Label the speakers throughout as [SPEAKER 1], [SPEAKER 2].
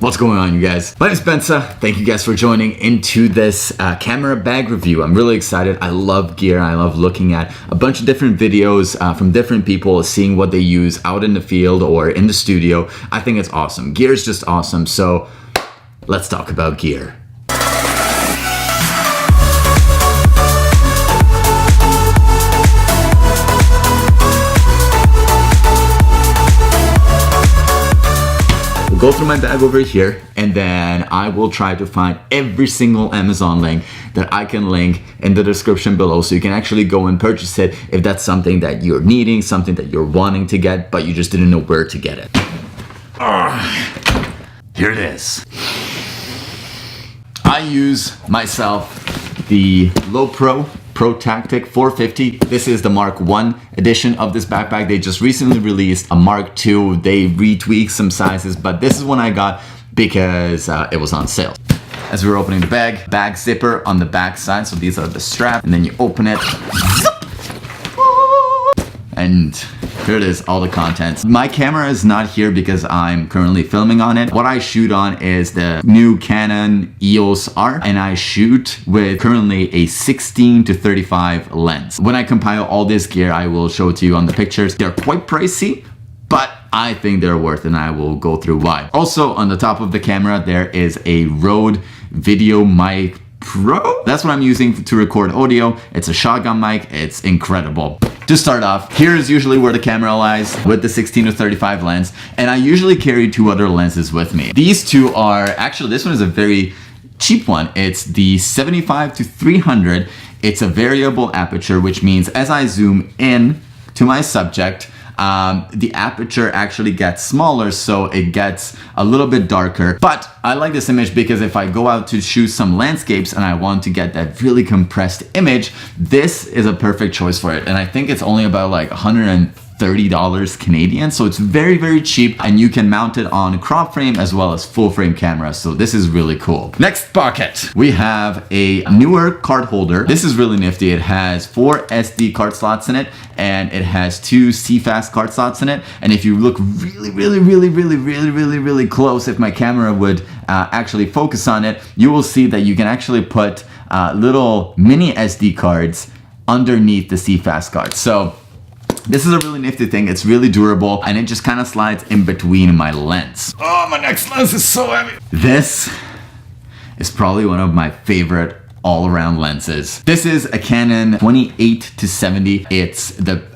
[SPEAKER 1] What's going on, you guys? My name is Spencer. Thank you guys for joining into this camera bag review. I'm really excited. I love gear. I love looking at a bunch of different videos from different people, seeing what they use out in the field or in the studio. I think it's awesome. Gear is just awesome. So let's talk about gear. Go through my bag over here, and then I will try to find every single Amazon link that I can link in the description below, so you can actually go and purchase it if that's something that you're needing, something that you're wanting to get, but you just didn't know where to get it. Here it is. I use myself the Lowepro ProTactic 450. This is the Mark 1 edition of this backpack. They just recently released a Mark 2. They retweaked some sizes, but this is one I got because it was on sale. As we're opening the bag zipper on the back side. So these are the strap, and then you open it. And here it is, all the contents. My camera is not here because I'm currently filming on it. What I shoot on is the new Canon EOS R, and I shoot with currently a 16-35 lens. When I compile all this gear, I will show it to you on the pictures. They're quite pricey, but I think they're worth it, and I will go through why. Also, on the top of the camera, there is a Rode VideoMic Pro. That's what I'm using to record audio. It's a shotgun mic. It's incredible. To start off, here is usually where the camera lies with the 16-35 lens, and I usually carry two other lenses with me. These two are, actually this one is a very cheap one. It's the 75-300. It's a variable aperture, which means as I zoom in to my subject, the aperture actually gets smaller, so it gets a little bit darker. But I like this image because if I go out to shoot some landscapes and I want to get that really compressed image, this is a perfect choice for it. And I think it's only about like $130 Canadian, so it's very, very cheap, and you can mount it on crop frame as well as full frame cameras. So this is really cool. Next bucket, we have a newer card holder. This is really nifty. It has 4 SD card slots in it, and it has 2 CFast card slots in it. And if you look really close, if my camera would actually focus on it, you will see that you can actually put little mini SD cards underneath the CFast card. So this is a really nifty thing. It's really durable, and it just kind of slides in between my lens. Oh, my next lens is so heavy. This is probably one of my favorite all-around lenses. This is a Canon 28-70.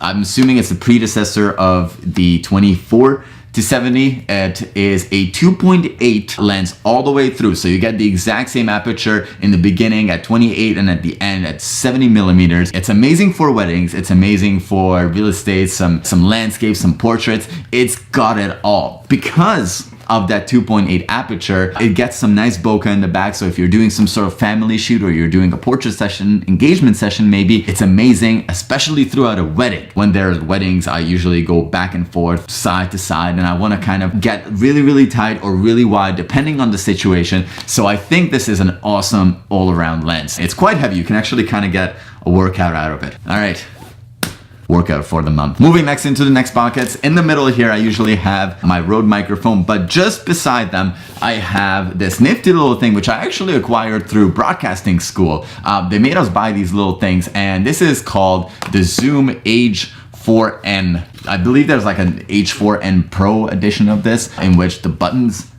[SPEAKER 1] I'm assuming it's the predecessor of the 24-70. It is a 2.8 lens all the way through, so you get the exact same aperture in the beginning at 28 and at the end at 70 millimeters. It's amazing for weddings. It's amazing for real estate, some landscapes, some portraits. It's got it all. Because of that 2.8 aperture, it gets some nice bokeh in the back. So if you're doing some sort of family shoot, or you're doing a portrait session, engagement session maybe, it's amazing, especially throughout a wedding. When there's weddings, I usually go back and forth, side to side, and I want to kind of get really tight or really wide depending on the situation. So I think this is an awesome all-around lens. It's quite heavy. You can actually kind of get a workout out of it. All right. Workout for the month. Moving next into the next pockets. In the middle here, I usually have my Rode microphone, but just beside them, I have this nifty little thing, which I actually acquired through broadcasting school. They made us buy these little things, and this is called the Zoom H4n. I believe there's like an H4n Pro edition of this, in which the buttons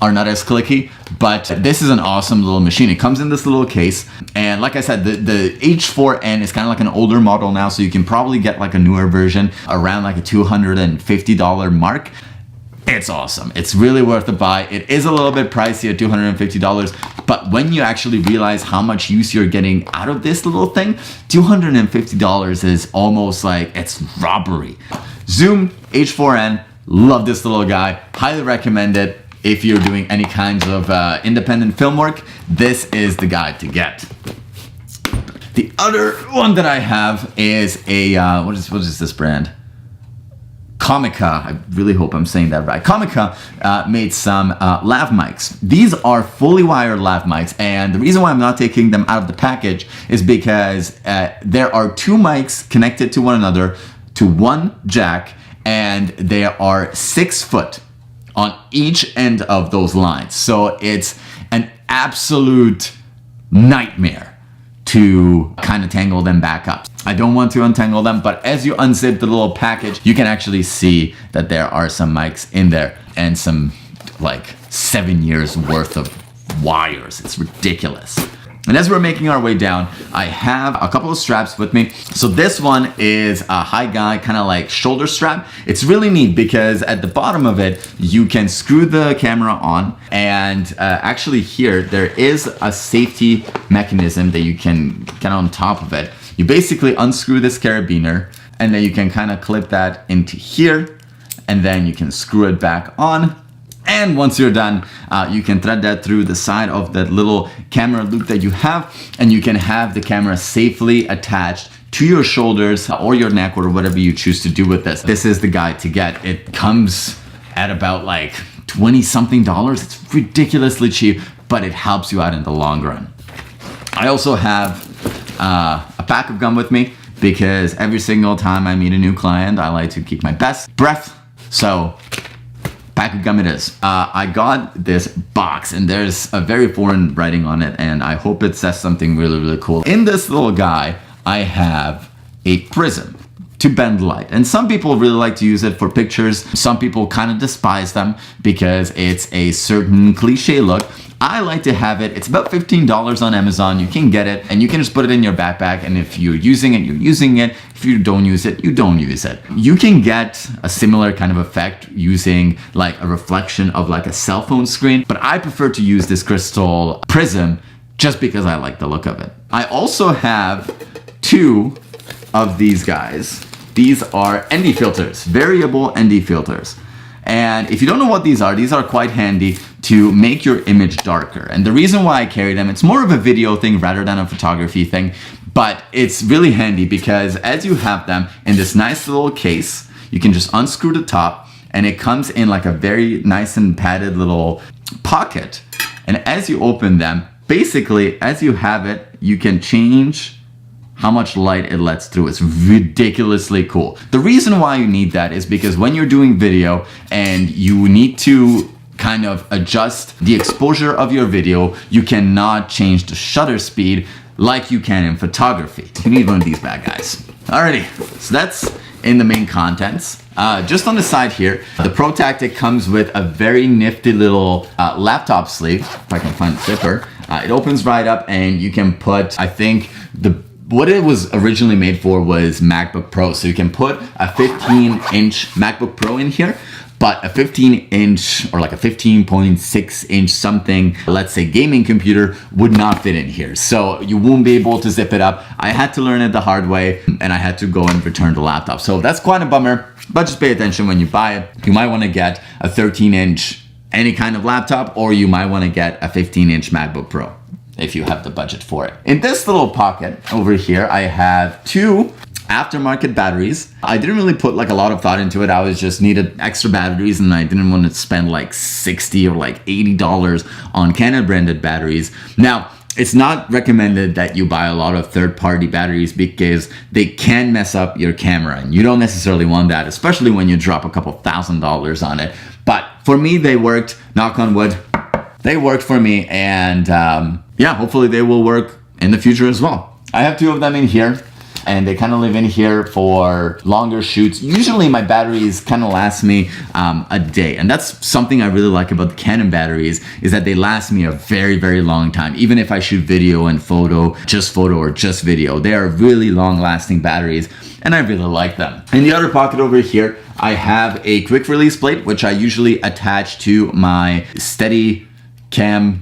[SPEAKER 1] are not as clicky, but this is an awesome little machine. It comes in this little case, and like I said, the H4n is kind of like an older model now, so you can probably get like a newer version around like a $250 mark. It's awesome. It's really worth the buy. It is a little bit pricey at $250, but when you actually realize how much use you're getting out of this little thing, $250 is almost like it's robbery. Zoom H4n, love this little guy. Highly recommend it. If you're doing any kinds of independent film work, this is the guy to get. The other one that I have is a, what is this brand? Comica. I really hope I'm saying that right. Comica made some lav mics. These are fully wired lav mics, and the reason why I'm not taking them out of the package is because there are 2 mics connected to one another to one jack, and they are 6 foot on each end of those lines. So it's an absolute nightmare to kind of tangle them back up. I don't want to untangle them, but as you unzip the little package, you can actually see that there are some mics in there and some like 7 years worth of wires. It's ridiculous. And as we're making our way down, I have a couple of straps with me. So this one is a high guy, kind of like shoulder strap. It's really neat because at the bottom of it, you can screw the camera on. And actually here, there is a safety mechanism that you can get on top of it. You basically unscrew this carabiner and then you can kind of clip that into here and then you can screw it back on. And once you're done, you can thread that through the side of that little camera loop that you have, and you can have the camera safely attached to your shoulders or your neck or whatever you choose to do with this. This is the guide to get. It comes at about like $20-something. It's ridiculously cheap, but it helps you out in the long run. I also have a pack of gum with me because every single time I meet a new client, I like to keep my best breath. So pack of gum it is. I got this box and there's a very foreign writing on it and I hope it says something really, really cool. In this little guy, I have a prism to bend light. And some people really like to use it for pictures. Some people kind of despise them because it's a certain cliche look. I like to have it. It's about $15 on Amazon. You can get it and you can just put it in your backpack. And if you're using it, you're using it. If you don't use it, you don't use it. You can get a similar kind of effect using like a reflection of like a cell phone screen. But I prefer to use this crystal prism just because I like the look of it. I also have two of these guys. These are ND filters, variable ND filters. And if you don't know what these are quite handy to make your image darker. And the reason why I carry them, it's more of a video thing rather than a photography thing, but it's really handy because as you have them in this nice little case, you can just unscrew the top and it comes in like a very nice and padded little pocket. And as you open them, basically as you have it, you can change how much light it lets through. It's ridiculously cool. The reason why you need that is because when you're doing video and you need to kind of adjust the exposure of your video, you cannot change the shutter speed like you can in photography. You need one of these bad guys. Alrighty, so that's in the main contents. Just on the side here, the ProTactic comes with a very nifty little laptop sleeve, if I can find the zipper. It opens right up and you can put, I think, what it was originally made for was MacBook Pro. So you can put a 15-inch MacBook Pro in here, but a 15-inch or like a 15.6-inch something, let's say gaming computer, would not fit in here. So you won't be able to zip it up. I had to learn it the hard way and I had to go and return the laptop. So that's quite a bummer, but just pay attention when you buy it. You might want to get a 13-inch any kind of laptop, or you might want to get a 15-inch MacBook Pro if you have the budget for it. In this little pocket over here, I have two aftermarket batteries. I didn't really put like a lot of thought into it. I was just needed extra batteries and I didn't want to spend like $60 or like $80 on Canon branded batteries. Now, it's not recommended that you buy a lot of third-party batteries because they can mess up your camera and you don't necessarily want that, especially when you drop a couple $1,000s on it. But for me, they worked, knock on wood. They worked for me and yeah, hopefully they will work in the future as well. I have two of them in here and they kind of live in here for longer shoots. Usually my batteries kind of last me a day. And that's something I really like about the Canon batteries is that they last me a very, very long time. Even if I shoot video and photo or just video, they are really long lasting batteries and I really like them. In the other pocket over here, I have a quick release plate, which I usually attach to my Steadicam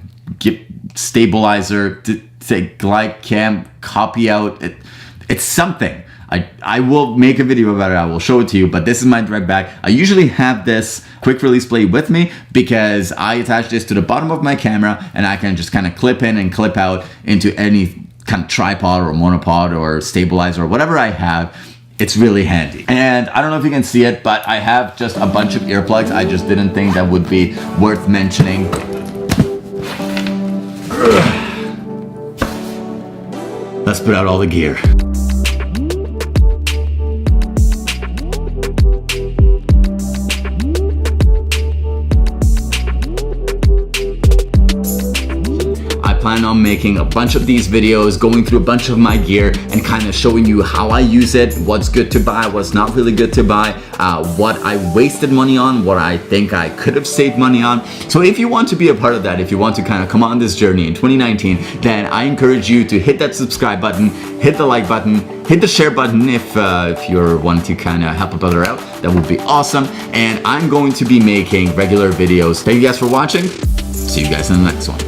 [SPEAKER 1] stabilizer to say glide cam copy out. It's something. I will make a video about it. I will show it to you, but this is my direct bag. I usually have this quick release plate with me because I attach this to the bottom of my camera and I can just kind of clip in and clip out into any kind of tripod or monopod or stabilizer or whatever I have. It's really handy. And I don't know if you can see it, but I have just a bunch of earplugs. I just didn't think that would be worth mentioning. Let's put out all the gear. now making a bunch of these videos, going through a bunch of my gear and kind of showing you how I use it, what's good to buy, what's not really good to buy, what I wasted money on, what I think I could have saved money on. So if you want to be a part of that, if you want to kind of come on this journey in 2019, then I encourage you to hit that subscribe button, hit the like button, hit the share button if you're wanting to kind of help a brother out. That would be awesome. And I'm going to be making regular videos. Thank you guys for watching. See you guys in the next one.